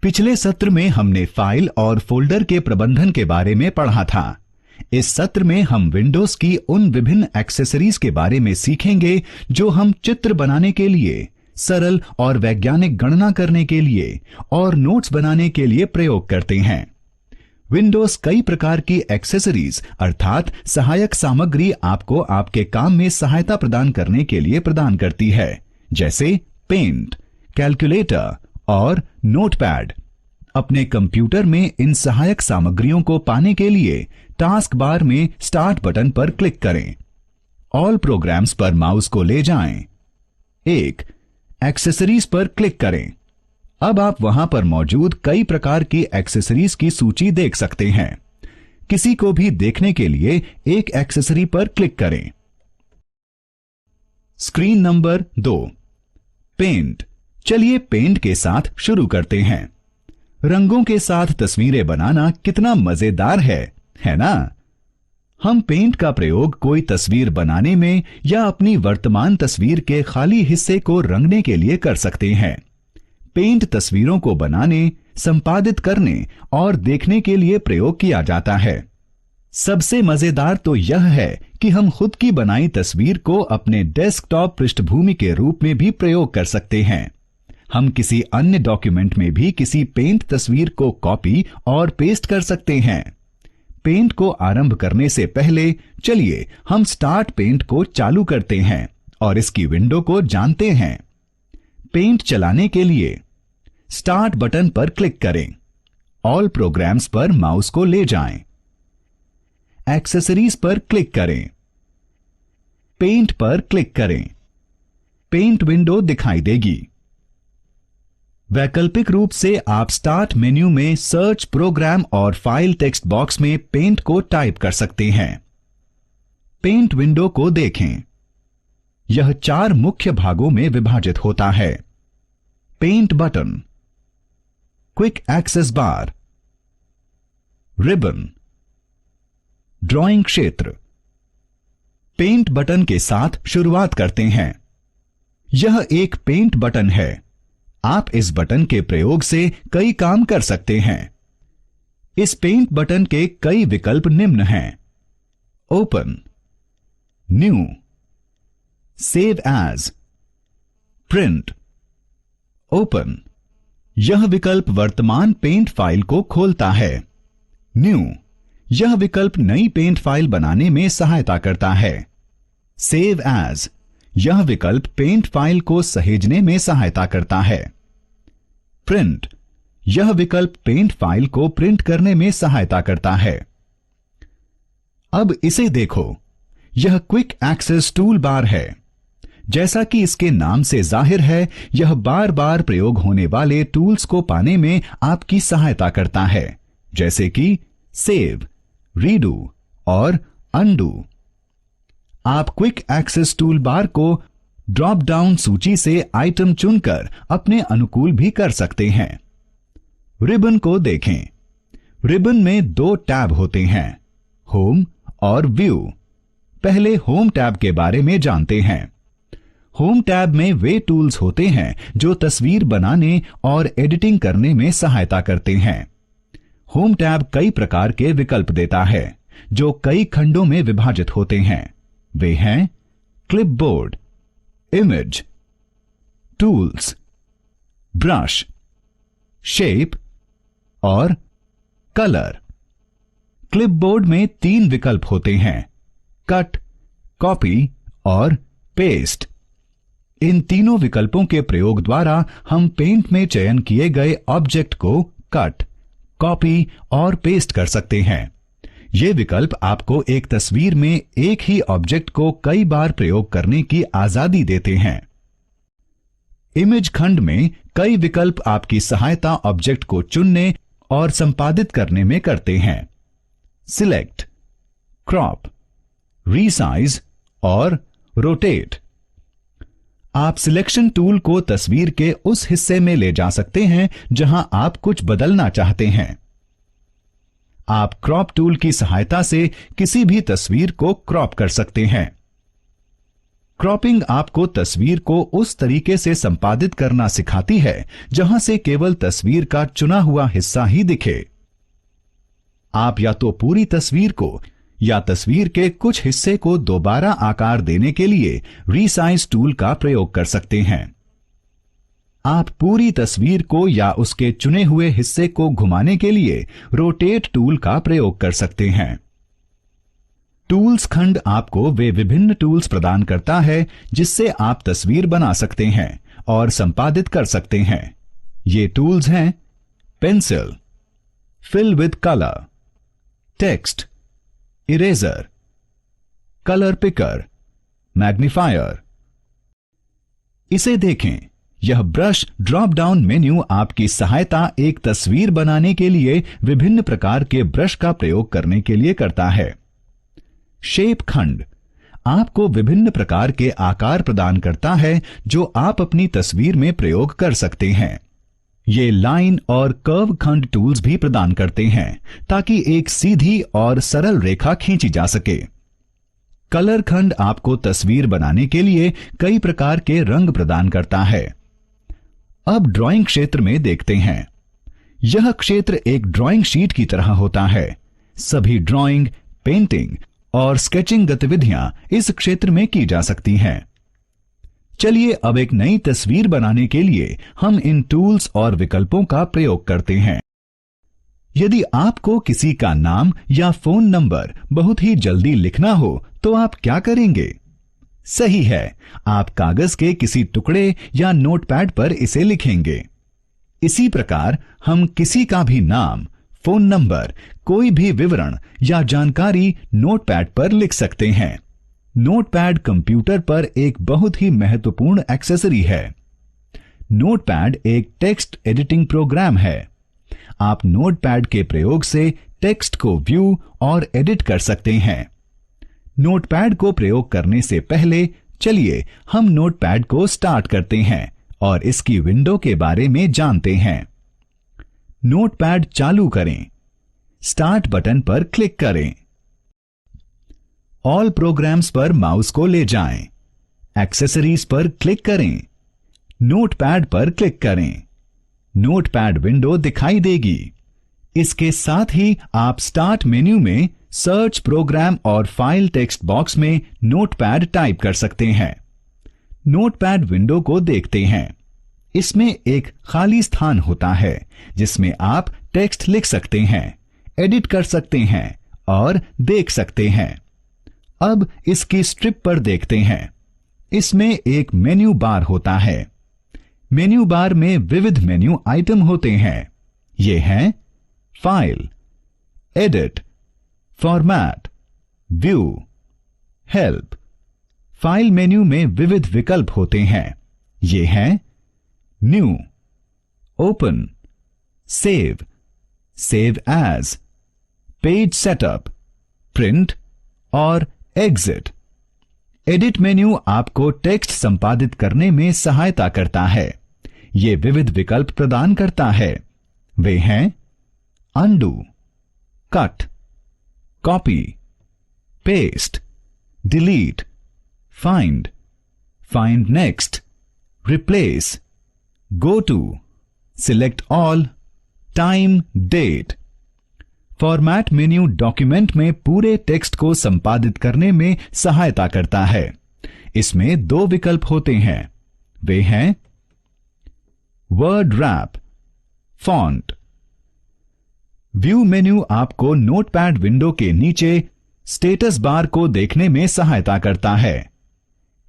पिछले सत्र में हमने फाइल और फोल्डर के प्रबंधन के बारे में पढ़ा था। इस सत्र में हम विंडोज की उन विभिन्न एक्सेसरीज के बारे में सीखेंगे जो हम चित्र बनाने के लिए, सरल और वैज्ञानिक गणना करने के लिए और नोट्स बनाने के लिए प्रयोग करते हैं। विंडोज कई प्रकार की एक्सेसरीज अर्थात सहायक सामग्री आपको आपके काम में सहायता प्रदान करने के लिए प्रदान करती है, जैसे पेंट, कैलकुलेटर और नोटपैड। अपने कंप्यूटर में इन सहायक सामग्रियों को पाने के लिए टास्क बार में स्टार्ट बटन पर क्लिक करें। ऑल प्रोग्राम्स पर माउस को ले जाएं। एक्सेसरीज पर क्लिक करें। अब आप वहां पर मौजूद कई प्रकार की एक्सेसरीज की सूची देख सकते हैं। किसी को भी देखने के लिए एक एक्सेसरी पर क्लिक करें। Screen number 2, paint. चलिए पेंट के साथ शुरू करते हैं। रंगों के साथ तस्वीरें बनाना कितना मजेदार है ना? हम पेंट का प्रयोग कोई तस्वीर बनाने में या अपनी वर्तमान तस्वीर के खाली हिस्से को रंगने के लिए कर सकते हैं। पेंट तस्वीरों को बनाने, संपादित करने और देखने के लिए प्रयोग किया जाता है। सबसे मजेदार तो यह है कि हम खुद की बनाई तस्वीर को अपने डेस्कटॉप पृष्ठभूमि के रूप में भी प्रयोग कर सकते हैं। हम किसी अन्य डॉक्यूमेंट में भी किसी पेंट तस्वीर को कॉपी और पेस्ट कर सकते हैं। पेंट को आरंभ करने से पहले चलिए हम स्टार्ट पेंट को चालू करते हैं और इसकी विंडो को जानते हैं। पेंट चलाने के लिए स्टार्ट बटन पर क्लिक करें। ऑल प्रोग्राम्स पर माउस को ले जाएं। एक्सेसरीज पर क्लिक करें। पेंट पर क्लिक करें। पेंट विंडो दिखाई देगी। वैकल्पिक रूप से आप स्टार्ट मेन्यू में सर्च, प्रोग्राम और फाइल टेक्स्ट बॉक्स में पेंट को टाइप कर सकते हैं। पेंट विंडो को देखें। यह 4 मुख्य भागों में विभाजित होता है। पेंट बटन, क्विक एक्सेस बार, रिबन, ड्राइंग क्षेत्र। पेंट बटन के साथ शुरुआत करते हैं। यह एक पेंट बटन है। आप इस बटन के प्रयोग से कई काम कर सकते हैं। इस पेंट बटन के कई विकल्प निम्न हैं: open, new, save as, print. Open, यह विकल्प वर्तमान पेंट फाइल को खोलता है। न्यू, यह विकल्प नई पेंट फाइल बनाने में सहायता करता है। सेव एज, यह विकल्प पेंट फाइल को सहेजने में सहायता करता है। प्रिंट, यह विकल्प पेंट फाइल को प्रिंट करने में सहायता करता है। अब इसे देखो, यह क्विक एक्सेस टूल बार है। जैसा कि इसके नाम से जाहिर है, यह बार बार प्रयोग होने वाले टूल्स को पाने में आपकी सहायता करता है, जैसे कि सेव, रीडू और अनडू। आप क्विक एक्सेस टूल बार को ड्रॉप डाउन सूची से आइटम चुनकर अपने अनुकूल भी कर सकते हैं। रिबन को देखें। रिबन में 2 टैब होते हैं, होम और व्यू। पहले होम टैब के बारे में जानते हैं। होम टैब में वे टूल्स होते हैं जो तस्वीर बनाने और एडिटिंग करने में सहायता करते हैं। होम टैब कई प्रकार के विकल्प देता है जो कई खंडों में विभाजित होते हैं। वे हैं clipboard, image, tools, brush, shape और कलर। क्लिपबोर्ड में 3 विकल्प होते हैं: कट, कॉपी और पेस्ट। इन तीनों विकल्पों के प्रयोग द्वारा हम पेंट में चयन किए गए ऑब्जेक्ट को कट, कॉपी और पेस्ट कर सकते हैं। ये विकल्प आपको एक तस्वीर में एक ही ऑब्जेक्ट को कई बार प्रयोग करने की आजादी देते हैं। इमेज खंड में कई विकल्प आपकी सहायता ऑब्जेक्ट को चुनने और संपादित करने में करते हैं: सिलेक्ट, क्रॉप, रीसाइज और रोटेट। आप सिलेक्शन टूल को तस्वीर के उस हिस्से में ले जा सकते हैं जहां आप कुछ बदलना चाहते हैं। आप क्रॉप टूल की सहायता से किसी भी तस्वीर को क्रॉप कर सकते हैं। क्रॉपिंग आपको तस्वीर को उस तरीके से संपादित करना सिखाती है जहां से केवल तस्वीर का चुना हुआ हिस्सा ही दिखे। आप या तो पूरी तस्वीर को या तस्वीर के कुछ हिस्से को दोबारा आकार देने के लिए रीसाइज टूल का प्रयोग कर सकते हैं। आप पूरी तस्वीर को या उसके चुने हुए हिस्से को घुमाने के लिए रोटेट टूल का प्रयोग कर सकते हैं। टूल्स खंड आपको वे विभिन्न टूल्स प्रदान करता है जिससे आप तस्वीर बना सकते हैं और संपादित कर सकते हैं। ये टूल्स हैं pencil, fill with colour, text, eraser, colour picker, magnifier. इसे देखें, यह ब्रश ड्रॉप डाउन मेन्यू आपकी सहायता एक तस्वीर बनाने के लिए विभिन्न प्रकार के ब्रश का प्रयोग करने के लिए करता है। शेप खंड आपको विभिन्न प्रकार के आकार प्रदान करता है जो आप अपनी तस्वीर में प्रयोग कर सकते हैं। ये लाइन और कर्व खंड टूल्स भी प्रदान करते हैं ताकि एक सीधी और सरल रेखा खींची जा सके। कलर खंड आपको तस्वीर बनाने के लिए कई प्रकार के रंग प्रदान करता है। अब ड्राइंग क्षेत्र में देखते हैं। यह क्षेत्र एक ड्राइंग शीट की तरह होता है। सभी ड्राइंग, पेंटिंग और स्केचिंग गतिविधियां इस क्षेत्र में की जा सकती हैं। चलिए अब एक नई तस्वीर बनाने के लिए हम इन टूल्स और विकल्पों का प्रयोग करते हैं। यदि आपको किसी का नाम या फोन नंबर बहुत ही जल्दी लिखना हो तो आप क्या करेंगे? सही है, आप कागज के किसी टुकड़े या नोटपैड पर इसे लिखेंगे। इसी प्रकार हम किसी का भी नाम, फोन नंबर, कोई भी विवरण या जानकारी नोटपैड पर लिख सकते हैं। नोटपैड कंप्यूटर पर एक बहुत ही महत्वपूर्ण एक्सेसरी है। नोटपैड एक टेक्स्ट एडिटिंग प्रोग्राम है। आप नोटपैड के प्रयोग से टेक्स्ट को व्यू और एडिट कर सकते हैं। नोटपैड को प्रयोग करने से पहले चलिए हम नोटपैड को स्टार्ट करते हैं और इसकी विंडो के बारे में जानते हैं। नोटपैड चालू करें। स्टार्ट बटन पर क्लिक करें। ऑल प्रोग्राम्स पर माउस को ले जाएं। एक्सेसरीज पर क्लिक करें। नोटपैड पर क्लिक करें। नोटपैड विंडो दिखाई देगी। इसके साथ ही आप स्टार्ट मेन्यू में सर्च प्रोग्राम और फाइल टेक्स्ट बॉक्स में नोटपैड टाइप कर सकते हैं। नोटपैड विंडो को देखते हैं। इसमें एक खाली स्थान होता है जिसमें आप टेक्स्ट लिख सकते हैं, एडिट कर सकते हैं और देख सकते हैं। अब इसकी स्ट्रिप पर देखते हैं। इसमें एक मेन्यू बार होता है। मेन्यू बार में विविध मेन्यू आइटम होते हैं। ये हैं file, edit, format, view, help. File menu में विविध विकल्प होते हैं। ये हैं new, open, save, save as, page setup, print और एग्जिट। एडिट मेन्यू आपको टेक्स्ट संपादित करने में सहायता करता है। ये विविध विकल्प प्रदान करता है। वे हैं undo, cut, copy, paste, delete, find, find next, replace, go to, select all, time, date. Format menu document में पूरे टेक्स्ट को संपादित करने में सहायता करता है। इसमें दो विकल्प होते हैं। वे हैं word rap, font. View menu आपको नोटपैड विंडो के नीचे स्टेटस बार को देखने में सहायता करता है।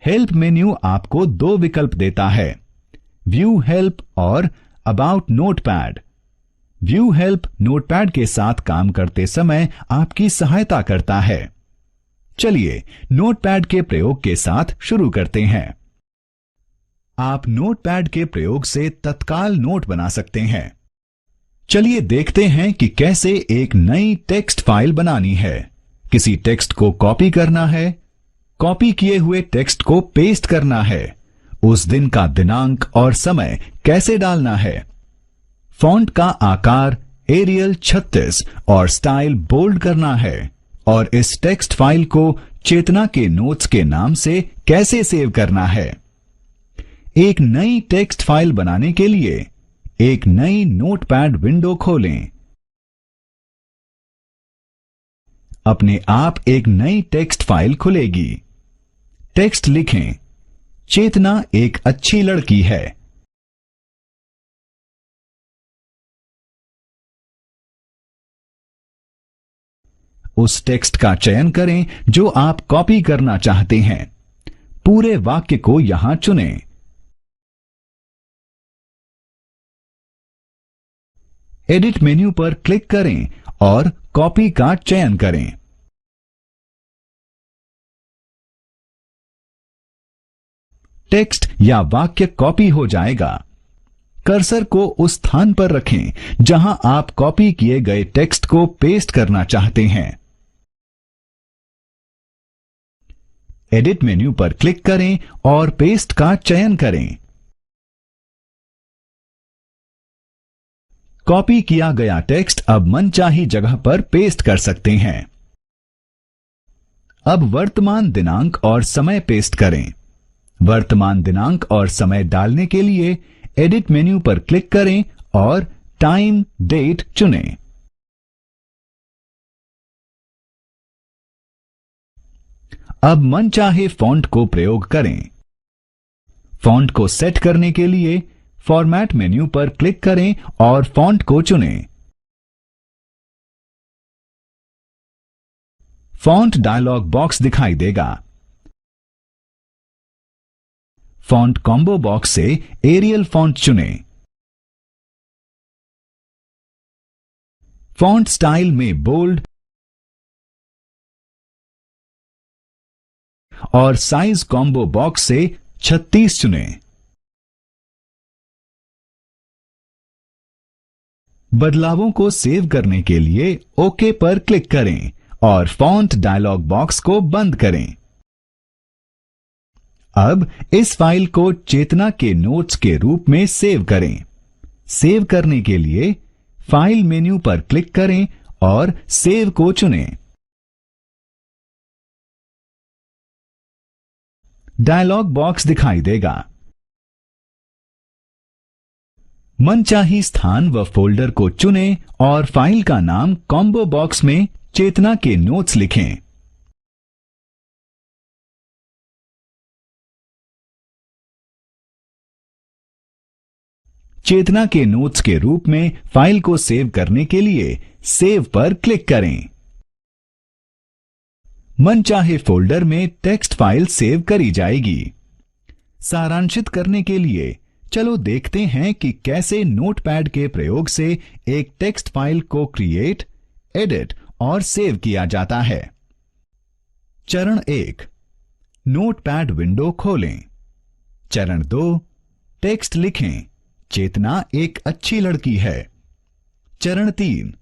हेल्प मेन्यू आपको दो विकल्प देता है, व्यू हेल्प और about notepad. View help notepad के साथ काम करते समय आपकी सहायता करता है। चलिए नोटपैड के प्रयोग के साथ शुरू करते हैं। आप नोटपैड के प्रयोग से तत्काल नोट बना सकते हैं। चलिए देखते हैं कि कैसे एक नई टेक्स्ट फाइल बनानी है। किसी टेक्स्ट को कॉपी करना है, कॉपी किए हुए टेक्स्ट को पेस्ट करना है, उस दिन का दिनांक और समय कैसे डालना है, फॉन्ट का आकार एरियल 36 और स्टाइल बोल्ड करना है और इस टेक्स्ट फाइल को चेतना के नोट्स के नाम से कैसे सेव करना है। एक नई टेक्स्ट फाइल बनाने के लिए एक नई नोटपैड विंडो खोलें। अपने आप एक नई टेक्स्ट फाइल खुलेगी। टेक्स्ट लिखें, चेतना एक अच्छी लड़की है। उस टेक्स्ट का चयन करें जो आप कॉपी करना चाहते हैं। पूरे वाक्य को यहां चुनें। एडिट मेन्यू पर क्लिक करें और कॉपी का चयन करें। टेक्स्ट या वाक्य कॉपी हो जाएगा। कर्सर को उस स्थान पर रखें जहां आप कॉपी किए गए टेक्स्ट को पेस्ट करना चाहते हैं। एडिट मेन्यू पर क्लिक करें और पेस्ट का चयन करें। कॉपी किया गया टेक्स्ट अब मनचाही जगह पर पेस्ट कर सकते हैं। अब वर्तमान दिनांक और समय पेस्ट करें। वर्तमान दिनांक और समय डालने के लिए एडिट मेन्यू पर क्लिक करें और टाइम डेट चुनें। अब मनचाहे फॉन्ट को प्रयोग करें। फॉन्ट को सेट करने के लिए फॉर्मेट मेन्यू पर क्लिक करें और फॉन्ट को चुनें। फॉन्ट डायलॉग बॉक्स दिखाई देगा। फॉन्ट कॉम्बो बॉक्स से एरियल फॉन्ट चुनें। फॉन्ट स्टाइल में बोल्ड और साइज कॉम्बो बॉक्स से 36 चुनें। बदलावों को सेव करने के लिए ओके पर क्लिक करें और फॉन्ट डायलॉग बॉक्स को बंद करें। अब इस फाइल को चेतना के नोट्स के रूप में सेव करें। सेव करने के लिए फाइल मेन्यू पर क्लिक करें और सेव को चुनें। डायलॉग बॉक्स दिखाई देगा। मनचाही स्थान व फोल्डर को चुनें और फाइल का नाम कॉम्बो बॉक्स में चेतना के नोट्स लिखें। चेतना के नोट्स के रूप में फाइल को सेव करने के लिए सेव पर क्लिक करें। मनचाहे फोल्डर में टेक्स्ट फाइल सेव करी जाएगी। सारांशित करने के लिए चलो देखते हैं कि कैसे नोटपैड के प्रयोग से एक टेक्स्ट फाइल को क्रिएट, एडिट और सेव किया जाता है। चरण 1, नोटपैड विंडो खोलें। चरण 2, टेक्स्ट लिखें, चेतना एक अच्छी लड़की है। चरण 3,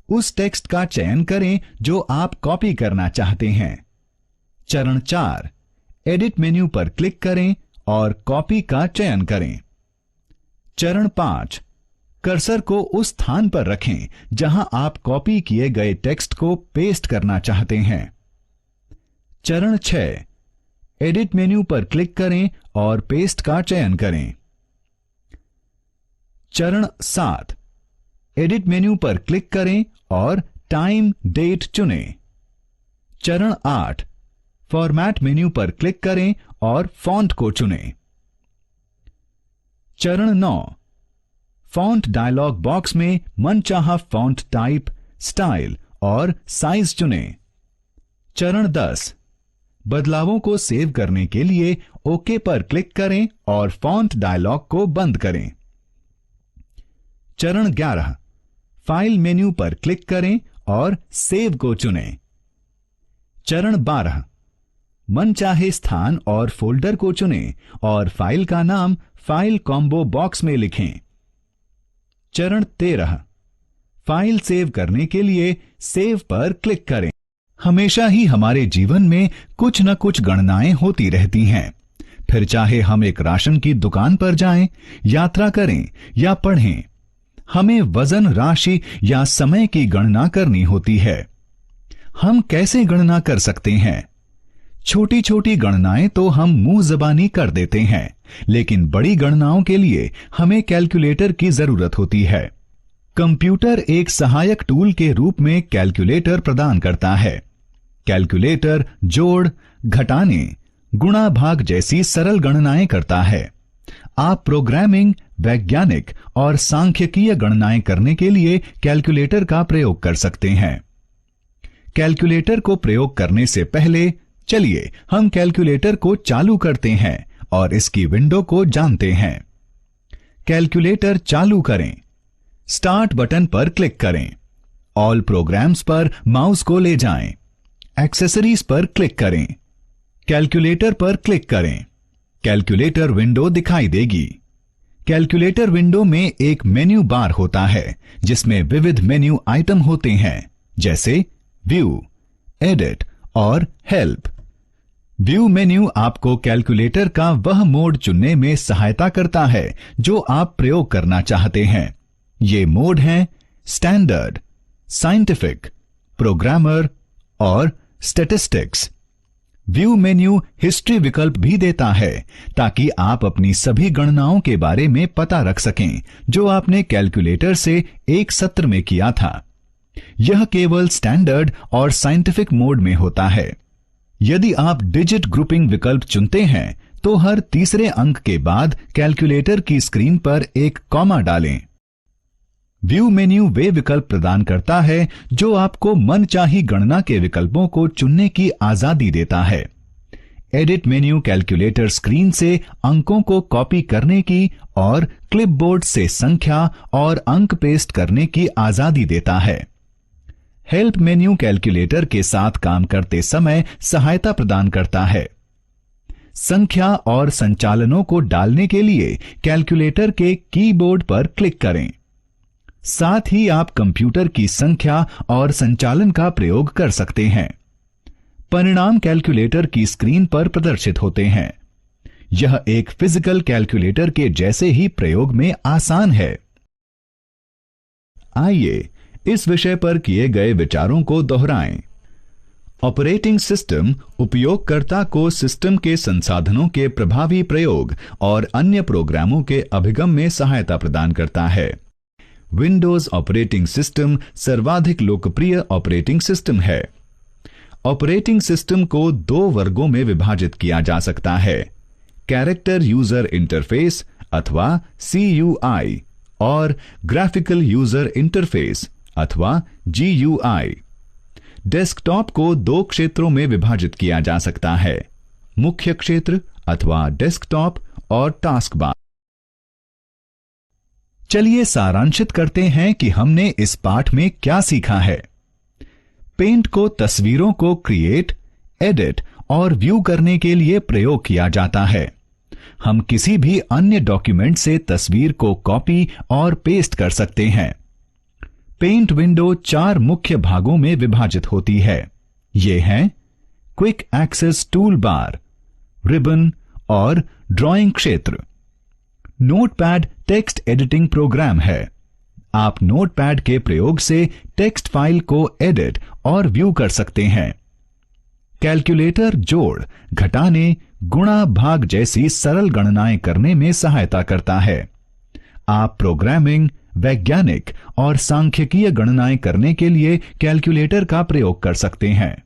उस टेक्स्ट का चयन करें जो आप कॉपी करना चाहते हैं। चरण 4, एडिट मेन्यू पर क्लिक करें और कॉपी का चयन करें। चरण 5, कर्सर को उस स्थान पर रखें जहां आप कॉपी किए गए टेक्स्ट को पेस्ट करना चाहते हैं। चरण 6, एडिट मेन्यू पर क्लिक करें और पेस्ट का चयन करें। चरण 7, एडिट मेन्यू पर क्लिक करें और टाइम डेट चुनें। चरण 8, फॉर्मेट मेन्यू पर क्लिक करें और फॉन्ट को चुनें। चरण 9, फॉन्ट डायलॉग बॉक्स में मनचाहा फॉन्ट टाइप, स्टाइल और साइज चुनें। चरण 10, बदलावों को सेव करने के लिए ओके पर क्लिक करें और फॉन्ट डायलॉग को बंद करें। चरण 11, फाइल मेन्यू पर क्लिक करें और सेव को चुनें। चरण 12, मनचाहे स्थान और फोल्डर को चुनें और फाइल का नाम फाइल कॉम्बो बॉक्स में लिखें। चरण 13, फाइल सेव करने के लिए सेव पर क्लिक करें। हमेशा ही हमारे जीवन में कुछ न कुछ गणनाएं होती रहती हैं। फिर चाहे हम एक राशन की दुकान पर जाएं, यात्रा करें या पढ़ें, हमें वजन, राशि या समय की गणना करनी होती है। हम कैसे गणना कर सकते हैं? छोटी छोटी गणनाएं तो हम मुंह जबानी कर देते हैं, लेकिन बड़ी गणनाओं के लिए हमें कैलकुलेटर की जरूरत होती है। कंप्यूटर एक सहायक टूल के रूप में कैलकुलेटर प्रदान करता है। कैलकुलेटर जोड़, घटाने, गुणा भाग जैसी सरल गणनाएं करता है। आप प्रोग्रामिंग, वैज्ञानिक और सांख्यिकीय गणनाएं करने के लिए कैलकुलेटर का प्रयोग कर सकते हैं। कैलकुलेटर को प्रयोग करने से पहले चलिए हम कैलकुलेटर को चालू करते हैं और इसकी विंडो को जानते हैं। कैलकुलेटर चालू करें। स्टार्ट बटन पर क्लिक करें। ऑल प्रोग्राम्स पर माउस को ले जाएं। एक्सेसरीज पर क्लिक करें। कैलकुलेटर पर क्लिक करें। कैलकुलेटर विंडो दिखाई देगी। कैलकुलेटर विंडो में एक मेन्यू बार होता है जिसमें विविध मेन्यू आइटम होते हैं, जैसे व्यू, एडिट और हेल्प। व्यू मेन्यू आपको कैलकुलेटर का वह मोड चुनने में सहायता करता है जो आप प्रयोग करना चाहते हैं। ये मोड हैं स्टैंडर्ड, साइंटिफिक, प्रोग्रामर और स्टैटिस्टिक्स। व्यू मेन्यू हिस्ट्री विकल्प भी देता है ताकि आप अपनी सभी गणनाओं के बारे में पता रख सकें जो आपने कैलकुलेटर से एक सत्र में किया था। यह केवल स्टैंडर्ड और साइंटिफिक मोड में होता है। यदि आप डिजिट ग्रुपिंग विकल्प चुनते हैं तो हर तीसरे अंक के बाद कैलकुलेटर की स्क्रीन पर एक कॉमा डालें। व्यू मेन्यू वे विकल्प प्रदान करता है जो आपको मनचाही गणना के विकल्पों को चुनने की आजादी देता है। एडिट मेन्यू कैलकुलेटर स्क्रीन से अंकों को कॉपी करने की और क्लिपबोर्ड से संख्या और अंक पेस्ट करने की आजादी देता है। हेल्प मेन्यू कैलकुलेटर के साथ काम करते समय सहायता प्रदान करता है। संख्या और संचालनों को डालने के लिए कैलकुलेटर के कीबोर्ड पर क्लिक करें। साथ ही आप कंप्यूटर की संख्या और संचालन का प्रयोग कर सकते हैं। परिणाम कैलकुलेटर की स्क्रीन पर प्रदर्शित होते हैं। यह एक फिजिकल कैलकुलेटर के जैसे ही प्रयोग में आसान है। आइए इस विषय पर किए गए विचारों को दोहराएं। ऑपरेटिंग सिस्टम उपयोगकर्ता को सिस्टम के संसाधनों के प्रभावी प्रयोग और अन्य प्रोग्रामों के अभिगम में सहायता प्रदान करता है। विंडोज ऑपरेटिंग सिस्टम सर्वाधिक लोकप्रिय ऑपरेटिंग सिस्टम है। ऑपरेटिंग सिस्टम को दो वर्गों में विभाजित किया जा सकता है, कैरेक्टर यूजर इंटरफेस अथवा CUI और ग्राफिकल यूजर इंटरफेस अथवा GUI। डेस्कटॉप को दो क्षेत्रों में विभाजित किया जा सकता है, मुख्य क्षेत्र अथवा डेस्कटॉप और टास्क बार। चलिए सारांशित करते हैं कि हमने इस पाठ में क्या सीखा है। पेंट को तस्वीरों को क्रिएट, एडिट और व्यू करने के लिए प्रयोग किया जाता है। हम किसी भी अन्य डॉक्यूमेंट से तस्वीर को कॉपी और पेस्ट कर सकते हैं। पेंट विंडो 4 मुख्य भागों में विभाजित होती है। ये हैं quick access tool bar, ribbon और ड्राइंग क्षेत्र। नोटपैड टेक्स्ट एडिटिंग प्रोग्राम है। आप नोटपैड के प्रयोग से टेक्स्ट फाइल को एडिट और व्यू कर सकते हैं। कैलकुलेटर जोड़, घटाने, गुणा भाग जैसी सरल गणनाएं करने में सहायता करता है। आप प्रोग्रामिंग, वैज्ञानिक और सांख्यिकीय गणनाएं करने के लिए कैलकुलेटर का प्रयोग कर सकते हैं।